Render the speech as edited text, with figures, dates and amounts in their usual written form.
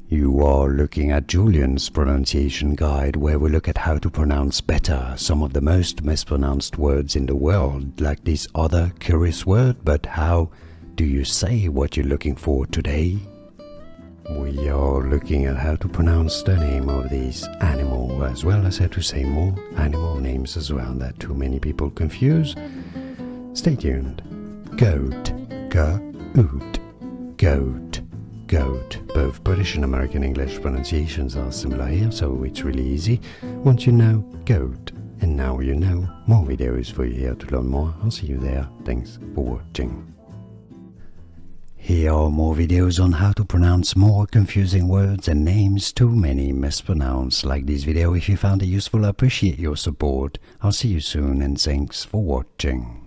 You are looking at Julian's pronunciation guide, where we look at how to pronounce better some of the most mispronounced words in the world, like this other curious word. But how do you say what you're looking for today? We are looking at how to pronounce the name of this animal, as well as how to say more animal names as well that too many people confuse. Stay tuned. Goat, goat, goat, goat. Both British and American English pronunciations are similar here, so it's really easy once you know goat. And now you know. More videos for you here to learn more. I'll see you there. Thanks for watching. Here are more videos on how to pronounce more confusing words and names too many mispronounced. Like this video if you found it useful. I appreciate your support. I'll see you soon and thanks for watching.